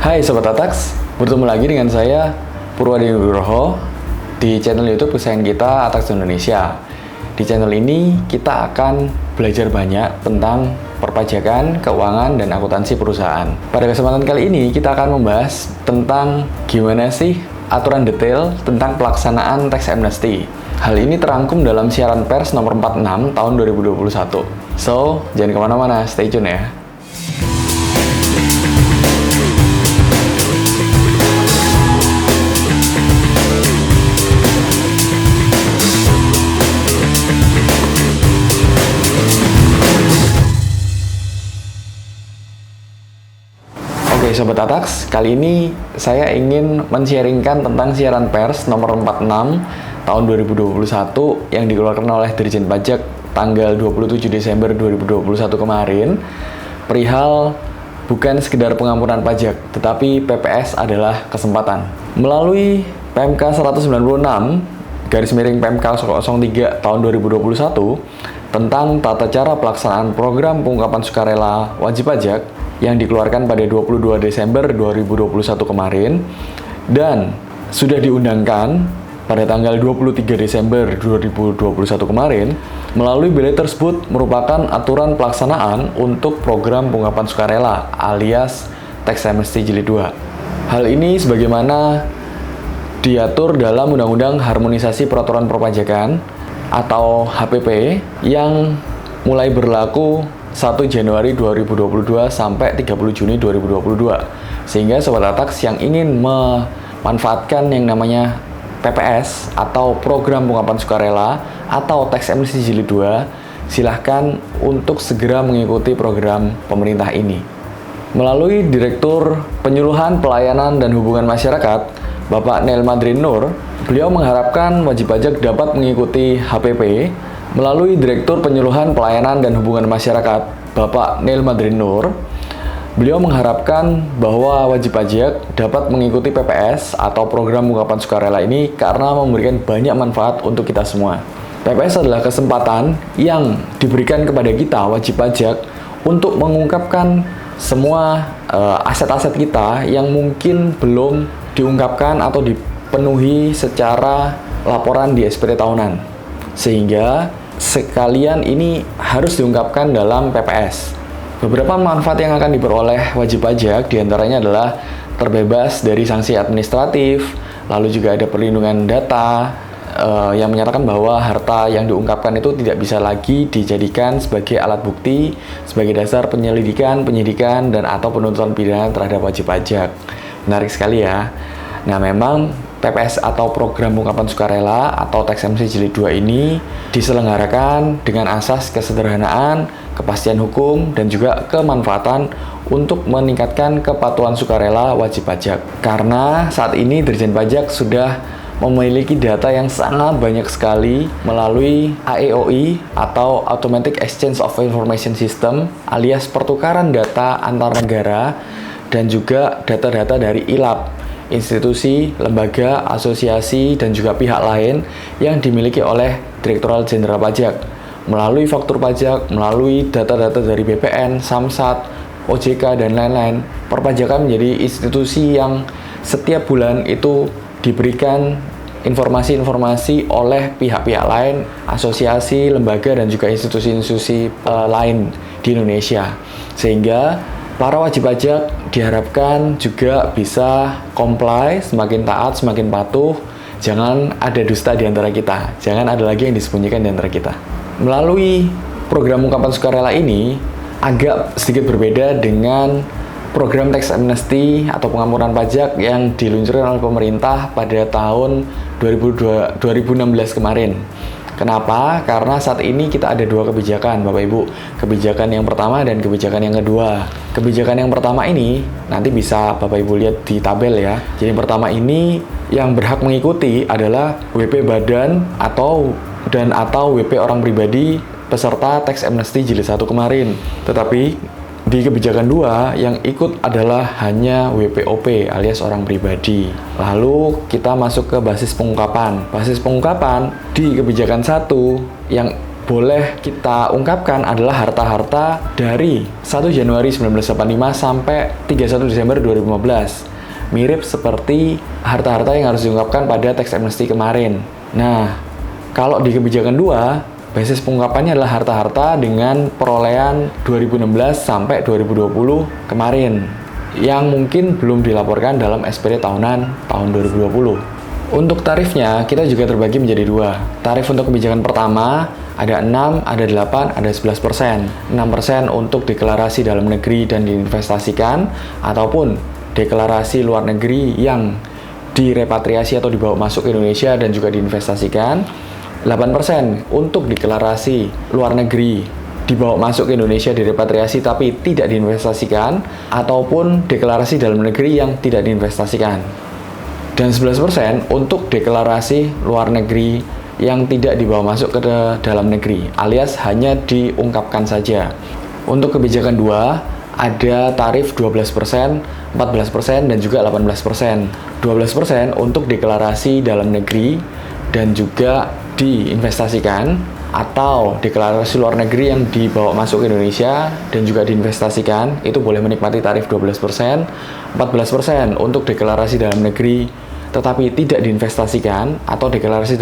Hai Sobat Atax, bertemu lagi dengan saya Purwadi Nugroho di channel YouTube kesayangan kita Atax Indonesia. Di channel ini kita akan belajar banyak tentang perpajakan, keuangan, dan akuntansi perusahaan. Pada kesempatan kali ini kita akan membahas tentang gimana sih aturan detail tentang pelaksanaan tax amnesty. Hal ini terangkum dalam siaran pers nomor 46 tahun 2021. So, jangan kemana-mana, stay tune ya. Oke Sobat Atax, kali ini saya ingin men-sharingkan tentang siaran pers nomor 46 tahun 2021 yang dikeluarkan oleh Dirjen Pajak tanggal 27 Desember 2021 kemarin, perihal bukan sekedar pengampunan pajak, tetapi PPS adalah kesempatan. Melalui PMK 196 garis miring PMK 003 tahun 2021 tentang tata cara pelaksanaan program pengungkapan sukarela wajib pajak yang dikeluarkan pada 22 Desember 2021 kemarin dan sudah diundangkan pada tanggal 23 Desember 2021 kemarin. Melalui bilai tersebut merupakan aturan pelaksanaan untuk program pengungkapan sukarela alias tax amnesty jilid 2. Hal ini sebagaimana diatur dalam Undang-Undang Harmonisasi Peraturan Perpajakan atau HPP yang mulai berlaku 1 Januari 2022 sampai 30 Juni 2022. Sehingga Sobat Atax yang ingin memanfaatkan yang namanya PPS atau program pengungkapan sukarela atau tax amnesty jilid 2, silahkan untuk segera mengikuti program pemerintah ini. Melalui Direktur Penyuluhan Pelayanan dan Hubungan Masyarakat, Bapak Neil Madrin Nur, beliau mengharapkan wajib pajak dapat mengikuti HPP. Melalui Direktur Penyuluhan Pelayanan dan Hubungan Masyarakat, Bapak Neil Madrin Nur, beliau mengharapkan bahwa wajib pajak dapat mengikuti PPS atau program pengungkapan sukarela ini karena memberikan banyak manfaat untuk kita semua. PPS adalah kesempatan yang diberikan kepada kita wajib pajak untuk mengungkapkan semua aset-aset kita yang mungkin belum diungkapkan atau dipenuhi secara laporan di SPT tahunan. Sehingga sekalian ini harus diungkapkan dalam PPS. Beberapa manfaat yang akan diperoleh wajib pajak diantaranya adalah terbebas dari sanksi administratif, lalu juga ada perlindungan data yang menyatakan bahwa harta yang diungkapkan itu tidak bisa lagi dijadikan sebagai alat bukti, sebagai dasar penyelidikan, penyidikan, dan atau penuntutan pidana terhadap wajib pajak. Menarik sekali ya. Nah, memang PPS atau program pengungkapan sukarela atau tax amnesty jilid 2 ini diselenggarakan dengan asas kesederhanaan, kepastian hukum, dan juga kemanfaatan untuk meningkatkan kepatuhan sukarela wajib pajak. Karena saat ini Dirjen Pajak sudah memiliki data yang sangat banyak sekali melalui AEOI atau Automatic Exchange of Information System alias pertukaran data antar negara dan juga data-data dari ILAP, institusi, lembaga, asosiasi, dan juga pihak lain yang dimiliki oleh Direktorat Jenderal Pajak melalui faktur pajak, melalui data-data dari BPN, Samsat, OJK, dan lain-lain. Perpajakan menjadi institusi yang setiap bulan itu diberikan informasi-informasi oleh pihak-pihak lain, asosiasi, lembaga, dan juga institusi-institusi lain di Indonesia. Sehingga para wajib pajak diharapkan juga bisa comply, semakin taat, semakin patuh. Jangan ada dusta di antara kita. Jangan ada lagi yang disembunyikan di antara kita. Melalui program pengungkapan sukarela ini agak sedikit berbeda dengan program tax amnesty atau pengampunan pajak yang diluncurkan oleh pemerintah pada tahun 2016 kemarin. Kenapa? Karena saat ini kita ada dua kebijakan, Bapak Ibu. Kebijakan yang pertama dan kebijakan yang kedua. Kebijakan yang pertama ini nanti bisa Bapak Ibu lihat di tabel ya. Jadi yang pertama ini yang berhak mengikuti adalah WP badan atau WP orang pribadi peserta tax amnesty jilid 1 kemarin. Tetapi di kebijakan 2 yang ikut adalah hanya WPOP alias orang pribadi. Lalu kita masuk ke basis pengungkapan. Basis pengungkapan di kebijakan 1 yang boleh kita ungkapkan adalah harta-harta dari 1 Januari 1985 sampai 31 Desember 2015. Mirip seperti harta-harta yang harus diungkapkan pada tax amnesty kemarin. Nah, kalau di kebijakan 2, basis pengungkapannya adalah harta-harta dengan perolehan 2016 sampai 2020 kemarin yang mungkin belum dilaporkan dalam SPT tahunan tahun 2020. Untuk tarifnya, kita juga terbagi menjadi 2. Tarif untuk kebijakan pertama ada 6, ada 8, ada 11%. 6% untuk deklarasi dalam negeri dan diinvestasikan, ataupun deklarasi luar negeri yang direpatriasi atau dibawa masuk ke Indonesia dan juga diinvestasikan. 8% untuk deklarasi luar negeri dibawa masuk ke Indonesia, direpatriasi tapi tidak diinvestasikan, ataupun deklarasi dalam negeri yang tidak diinvestasikan. Dan 11% untuk deklarasi luar negeri yang tidak dibawa masuk ke dalam negeri, alias hanya diungkapkan saja. Untuk kebijakan 2, ada tarif 12%, 14%, dan juga 18%. 12% untuk deklarasi dalam negeri dan juga diinvestasikan, atau deklarasi luar negeri yang dibawa masuk ke Indonesia dan juga diinvestasikan, itu boleh menikmati tarif 12%. 14% untuk deklarasi dalam negeri tetapi tidak diinvestasikan, atau deklarasi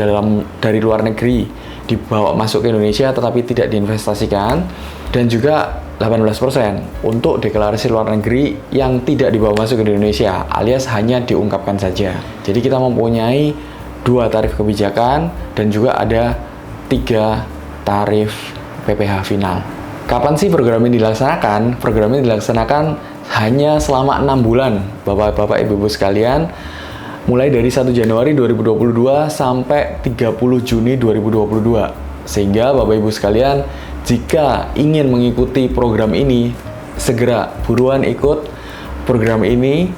dari luar negeri dibawa masuk ke Indonesia tetapi tidak diinvestasikan. Dan juga 18% untuk deklarasi luar negeri yang tidak dibawa masuk ke Indonesia, alias hanya diungkapkan saja. Jadi kita mempunyai 2 tarif kebijakan dan juga ada 3 tarif PPh final. Kapan sih program ini dilaksanakan? Program ini dilaksanakan hanya selama 6 bulan, Bapak-Bapak, Ibu-Ibu sekalian, mulai dari 1 Januari 2022 sampai 30 Juni 2022. Sehingga Bapak-Ibu sekalian, jika ingin mengikuti program ini, segera buruan ikut program ini,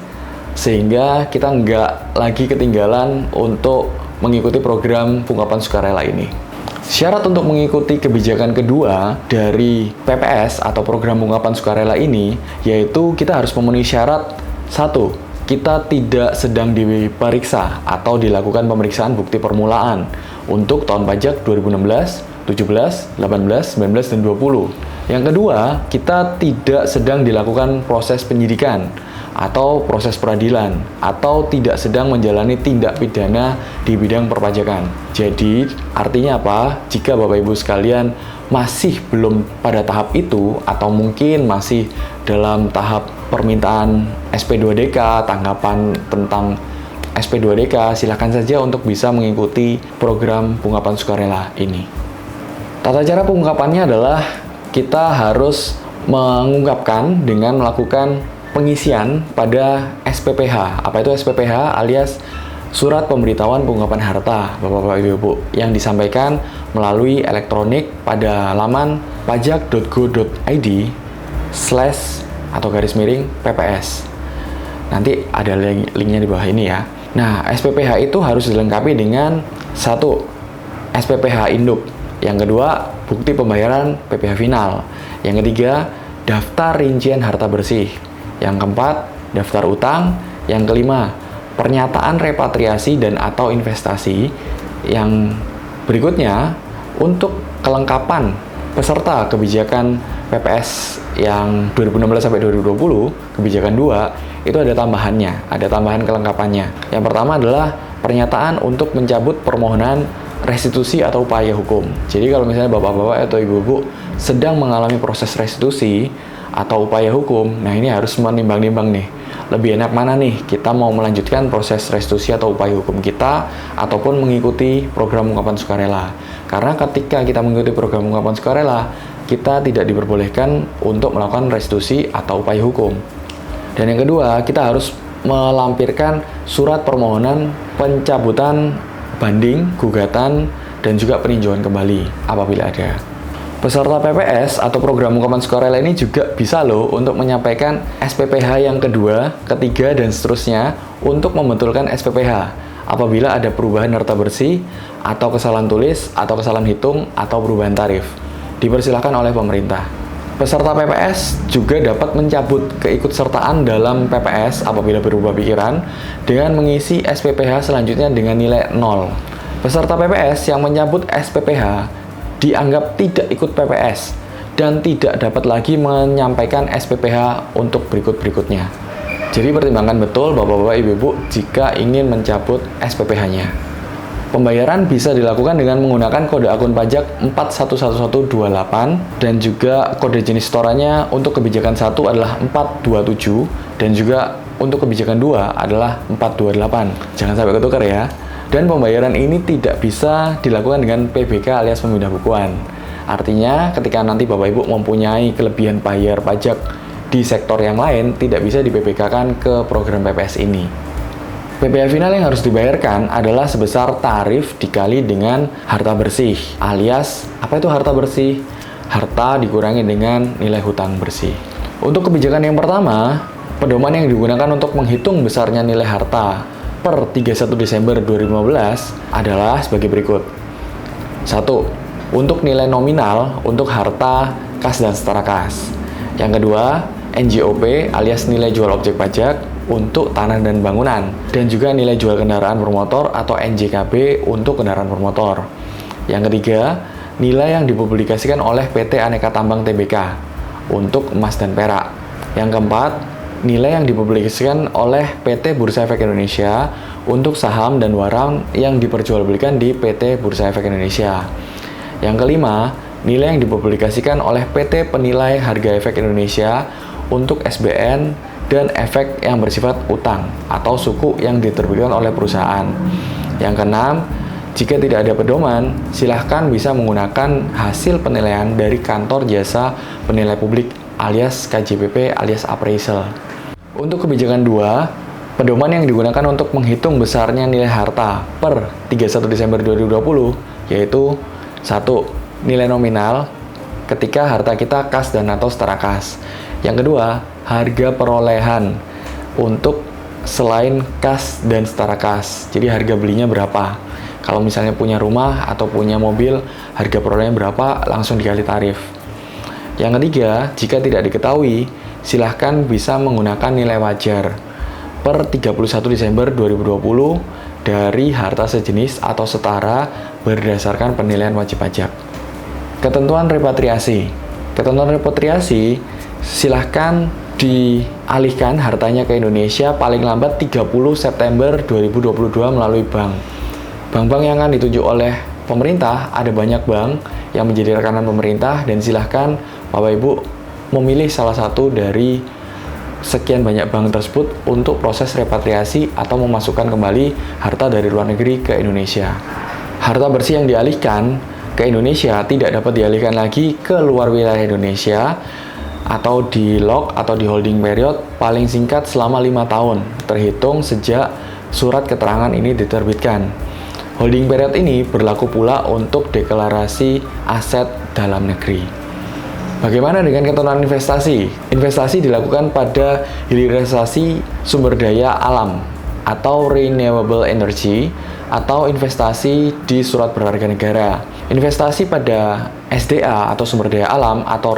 sehingga kita nggak lagi ketinggalan untuk mengikuti program pengungkapan sukarela ini. Syarat untuk mengikuti kebijakan kedua dari PPS atau program pengungkapan sukarela ini, yaitu kita harus memenuhi syarat 1. Kita tidak sedang diperiksa atau dilakukan pemeriksaan bukti permulaan untuk tahun pajak 2016, 17, 18, 19, dan 20. Yang kedua, kita tidak sedang dilakukan proses penyidikan atau proses peradilan, atau tidak sedang menjalani tindak pidana di bidang perpajakan. Jadi, artinya apa? Jika Bapak Ibu sekalian masih belum pada tahap itu, atau mungkin masih dalam tahap permintaan SP2DK, tanggapan tentang SP2DK, silakan saja untuk bisa mengikuti program pengungkapan sukarela ini. Tata cara pengungkapannya adalah kita harus mengungkapkan dengan melakukan pengisian pada SPPH. Apa itu SPPH? Alias Surat Pemberitahuan Pengungkapan Harta, Bapak-Bapak Ibu, yang disampaikan melalui elektronik pada laman pajak.go.id/PPS. Nanti ada linknya di bawah ini ya. Nah, SPPH itu harus dilengkapi dengan 1. SPPH induk. Yang kedua, bukti pembayaran PPh final. Yang ketiga, daftar rincian harta bersih. Yang keempat, daftar utang. Yang kelima, pernyataan repatriasi dan atau investasi. Yang berikutnya, untuk kelengkapan peserta kebijakan PPS yang 2016 sampai 2020, kebijakan 2, itu ada tambahannya, ada tambahan kelengkapannya. Yang pertama adalah pernyataan untuk mencabut permohonan restitusi atau upaya hukum. Jadi kalau misalnya Bapak-Bapak atau Ibu-Ibu sedang mengalami proses restitusi atau upaya hukum, nah ini harus menimbang-nimbang nih, lebih enak mana nih, kita mau melanjutkan proses restitusi atau upaya hukum kita, ataupun mengikuti program pengungkapan sukarela. Karena ketika kita mengikuti program pengungkapan sukarela, kita tidak diperbolehkan untuk melakukan restitusi atau upaya hukum. Dan yang kedua, kita harus melampirkan surat permohonan pencabutan banding, gugatan, dan juga peninjauan kembali apabila ada. Peserta PPS atau program pengungkapan sukarela ini juga bisa loh untuk menyampaikan SPPH yang kedua, ketiga, dan seterusnya untuk membetulkan SPPH apabila ada perubahan harta bersih atau kesalahan tulis atau kesalahan hitung atau perubahan tarif. Dipersilahkan oleh pemerintah. Peserta PPS juga dapat mencabut keikutsertaan dalam PPS apabila berubah pikiran dengan mengisi SPPH selanjutnya dengan nilai 0. Peserta PPS yang mencabut SPPH dianggap tidak ikut PPS dan tidak dapat lagi menyampaikan SPPH untuk berikut-berikutnya. Jadi pertimbangkan betul Bapak-Bapak, Ibu-Ibu jika ingin mencabut SPPH-nya. Pembayaran bisa dilakukan dengan menggunakan kode akun pajak 411128 dan juga kode jenis setorannya untuk kebijakan 1 adalah 427 dan juga untuk kebijakan 2 adalah 428. Jangan sampai ketukar ya. Dan pembayaran ini tidak bisa dilakukan dengan PBK alias pemindah bukuan. Artinya ketika nanti Bapak Ibu mempunyai kelebihan bayar pajak di sektor yang lain, tidak bisa di PBK-kan ke program PPS ini. PPh final yang harus dibayarkan adalah sebesar tarif dikali dengan harta bersih, alias apa itu harta bersih? Harta dikurangi dengan nilai hutang bersih. Untuk kebijakan yang pertama, pedoman yang digunakan untuk menghitung besarnya nilai harta per 31 Desember 2015 adalah sebagai berikut. 1. Untuk nilai nominal untuk harta kas dan setara kas. Yang kedua, NJOP alias nilai jual objek pajak untuk tanah dan bangunan, dan juga nilai jual kendaraan bermotor atau NJKB untuk kendaraan bermotor. Yang ketiga, nilai yang dipublikasikan oleh PT Aneka Tambang Tbk untuk emas dan perak. Yang keempat, nilai yang dipublikasikan oleh PT Bursa Efek Indonesia untuk saham dan barang yang diperjualbelikan di PT Bursa Efek Indonesia. Yang kelima, nilai yang dipublikasikan oleh PT Penilai Harga Efek Indonesia untuk SBN dan efek yang bersifat utang atau suku yang diterbitkan oleh perusahaan. Yang keenam, jika tidak ada pedoman, silahkan bisa menggunakan hasil penilaian dari kantor jasa penilai publik alias KJPP alias appraisal. Untuk kebijakan 2, pedoman yang digunakan untuk menghitung besarnya nilai harta per 31 Desember 2020 yaitu 1. Nilai nominal ketika harta kita kas dan atau setara kas. Yang kedua, harga perolehan untuk selain kas dan setara kas. Jadi harga belinya berapa? Kalau misalnya punya rumah atau punya mobil, harga perolehan berapa? Langsung dikali tarif. Yang ketiga, jika tidak diketahui, silahkan bisa menggunakan nilai wajar per 31 Desember 2020 dari harta sejenis atau setara berdasarkan penilaian wajib pajak. Ketentuan repatriasi. Ketentuan repatriasi silahkan dialihkan hartanya ke Indonesia paling lambat 30 September 2022 melalui bank. Bank-bank yang akan ditunjuk oleh pemerintah, ada banyak bank yang menjadi rekanan pemerintah dan silahkan Bapak Ibu memilih salah satu dari sekian banyak bank tersebut untuk proses repatriasi atau memasukkan kembali harta dari luar negeri ke Indonesia. Harta bersih yang dialihkan ke Indonesia tidak dapat dialihkan lagi ke luar wilayah Indonesia atau di lock atau di holding period paling singkat selama 5 tahun terhitung sejak surat keterangan ini diterbitkan. Holding period ini berlaku pula untuk deklarasi aset dalam negeri. Bagaimana dengan ketentuan investasi? Investasi dilakukan pada hilirisasi sumber daya alam atau renewable energy atau investasi di surat berharga negara. Investasi pada SDA atau sumber daya alam atau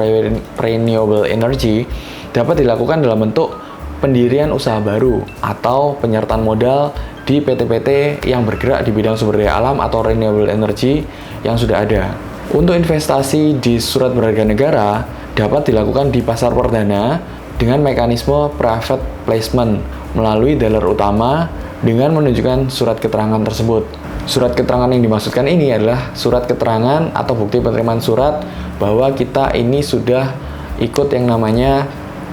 renewable energy dapat dilakukan dalam bentuk pendirian usaha baru atau penyertaan modal di PT-PT yang bergerak di bidang sumber daya alam atau renewable energy yang sudah ada. Untuk investasi di surat berharga negara dapat dilakukan di pasar perdana dengan mekanisme private placement melalui dealer utama dengan menunjukkan surat keterangan tersebut. Surat keterangan yang dimaksudkan ini adalah surat keterangan atau bukti penerimaan surat bahwa kita ini sudah ikut yang namanya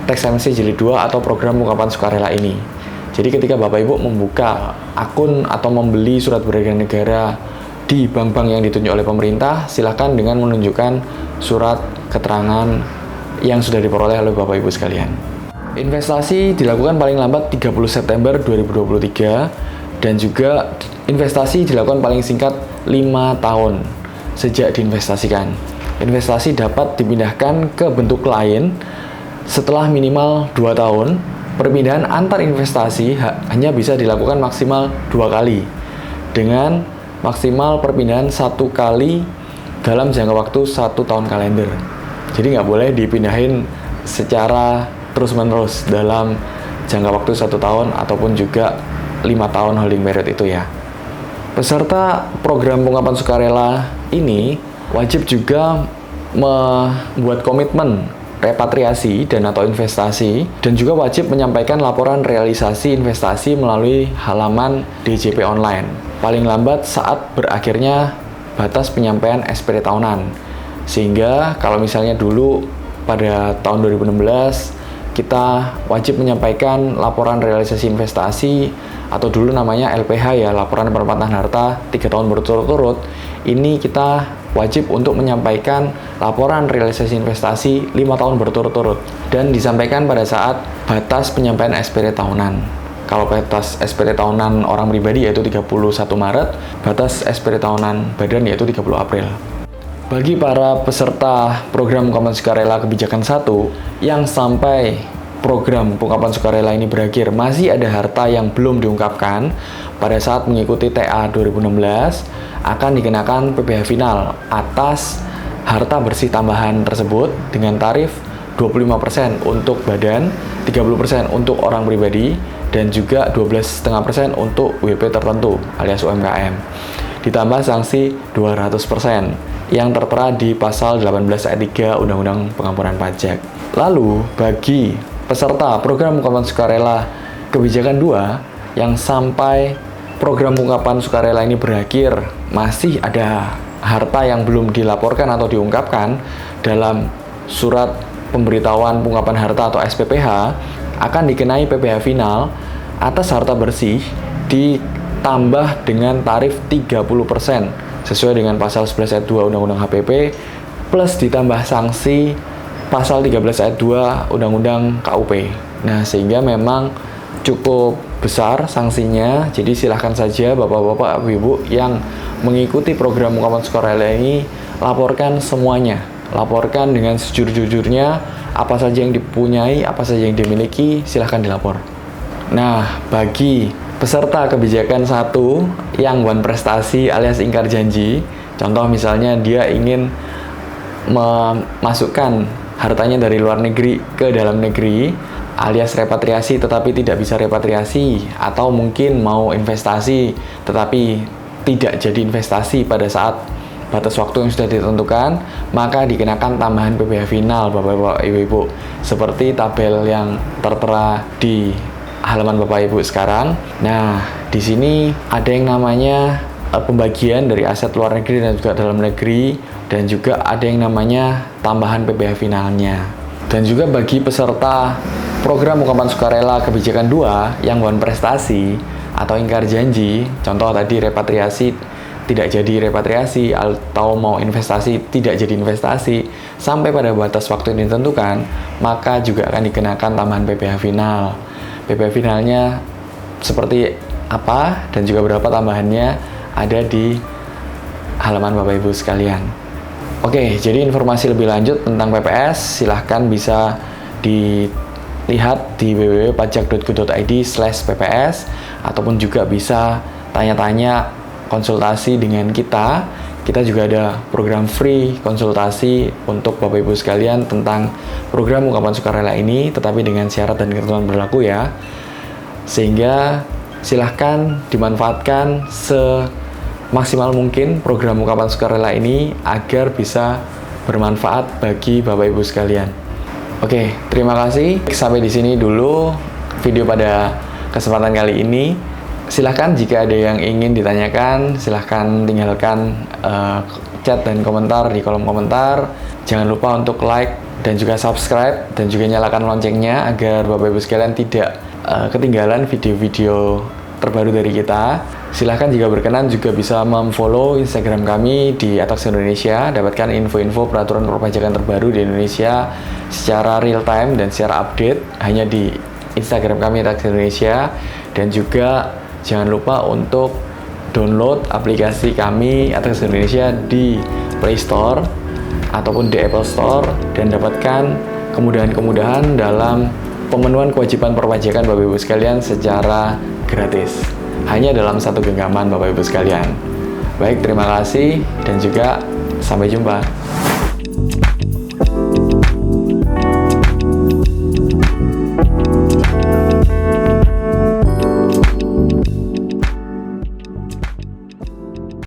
Tax Amnesty Jilid 2 atau program ungkapan sukarela ini. Jadi ketika Bapak Ibu membuka akun atau membeli surat berharga negara di bank-bank yang ditunjuk oleh pemerintah, silakan dengan menunjukkan surat keterangan yang sudah diperoleh oleh Bapak Ibu sekalian. Investasi dilakukan paling lambat 30 September 2023 dan juga investasi dilakukan paling singkat 5 tahun sejak diinvestasikan. Investasi dapat dipindahkan ke bentuk lain setelah minimal 2 tahun. Perpindahan antar investasi hanya bisa dilakukan maksimal 2 kali dengan maksimal perpindahan 1 kali dalam jangka waktu 1 tahun kalender. Jadi nggak boleh dipindahin secara terus-menerus dalam jangka waktu 1 tahun ataupun juga 5 tahun holding period itu ya. Peserta program pengungkapan sukarela ini wajib juga membuat komitmen repatriasi dan atau investasi, dan juga wajib menyampaikan laporan realisasi investasi melalui halaman DJP online paling lambat saat berakhirnya batas penyampaian SPT tahunan. Sehingga kalau misalnya dulu pada tahun 2016 kita wajib menyampaikan laporan realisasi investasi atau dulu namanya LPH ya, laporan penempatan harta 3 tahun berturut-turut, ini kita wajib untuk menyampaikan laporan realisasi investasi 5 tahun berturut-turut dan disampaikan pada saat batas penyampaian SPT tahunan. Kalau batas SPT tahunan orang pribadi yaitu 31 Maret, batas SPT tahunan badan yaitu 30 April. Bagi para peserta program ungkapan sukarela kebijakan 1 yang sampai program ungkapan sukarela ini berakhir masih ada harta yang belum diungkapkan pada saat mengikuti TA 2016, akan dikenakan PPh final atas harta bersih tambahan tersebut dengan tarif 25% untuk badan, 30% untuk orang pribadi, dan juga 12,5% untuk WP tertentu alias UMKM. Ditambah sanksi 200% yang tertera di pasal 18 ayat 3 Undang-Undang Pengampunan Pajak. Lalu, bagi peserta program ungkapan sukarela kebijakan 2 yang sampai program ungkapan sukarela ini berakhir masih ada harta yang belum dilaporkan atau diungkapkan dalam surat pemberitahuan pengungkapan harta atau SPPH, akan dikenai PPh final atas harta bersih ditambah dengan tarif 30% sesuai dengan pasal 11 ayat 2 Undang-Undang HPP plus ditambah sanksi pasal 13 ayat 2 Undang-Undang KUP. Nah, sehingga memang cukup besar sanksinya, jadi silahkan saja bapak-bapak, ibu-ibu yang mengikuti program ungkapan sukarela ini laporkan semuanya, laporkan dengan sejujur-jujurnya apa saja yang dipunyai, apa saja yang dimiliki, silahkan dilapor. Nah, bagi peserta kebijakan 1 yang one prestasi alias ingkar janji, contoh misalnya dia ingin memasukkan hartanya dari luar negeri ke dalam negeri alias repatriasi tetapi tidak bisa repatriasi, atau mungkin mau investasi tetapi tidak jadi investasi pada saat batas waktu yang sudah ditentukan, maka dikenakan tambahan PPh final Bapak-bapak Ibu-ibu seperti tabel yang tertera di halaman Bapak Ibu sekarang. Nah, di sini ada yang namanya pembagian dari aset luar negeri dan juga dalam negeri, dan juga ada yang namanya tambahan PPh finalnya. Dan juga bagi peserta program ungkapan sukarela kebijakan 2 yang one prestasi atau ingkar janji, contoh tadi repatriasi tidak jadi repatriasi atau mau investasi tidak jadi investasi sampai pada batas waktu yang ditentukan, maka juga akan dikenakan tambahan PPh final. PPh finalnya seperti apa dan juga berapa tambahannya ada di halaman Bapak Ibu sekalian. Oke, jadi informasi lebih lanjut tentang PPS silahkan bisa dilihat di www.pajak.go.id/pps ataupun juga bisa tanya-tanya konsultasi dengan kita. Kita juga ada program free konsultasi untuk Bapak Ibu sekalian tentang program ungkapan sukarela ini, tetapi dengan syarat dan ketentuan berlaku ya. Sehingga silahkan dimanfaatkan semaksimal mungkin program ungkapan sukarela ini agar bisa bermanfaat bagi Bapak Ibu sekalian. Oke, terima kasih. Sampai di sini dulu video pada kesempatan kali ini. Silahkan jika ada yang ingin ditanyakan, silahkan tinggalkan chat dan komentar di kolom komentar. Jangan lupa untuk like dan juga subscribe dan juga nyalakan loncengnya agar Bapak Ibu sekalian tidak ketinggalan video-video terbaru dari kita. Silahkan jika berkenan juga bisa memfollow Instagram kami di Atax Indonesia, dapatkan info-info peraturan perpajakan terbaru di Indonesia secara real time dan secara update hanya di Instagram kami Atax Indonesia. Dan juga jangan lupa untuk download aplikasi kami Atax Indonesia di Play Store ataupun di Apple Store dan dapatkan kemudahan-kemudahan dalam pemenuhan kewajiban perpajakan Bapak Ibu sekalian secara gratis. Hanya dalam satu genggaman Bapak Ibu sekalian. Baik, terima kasih dan juga sampai jumpa.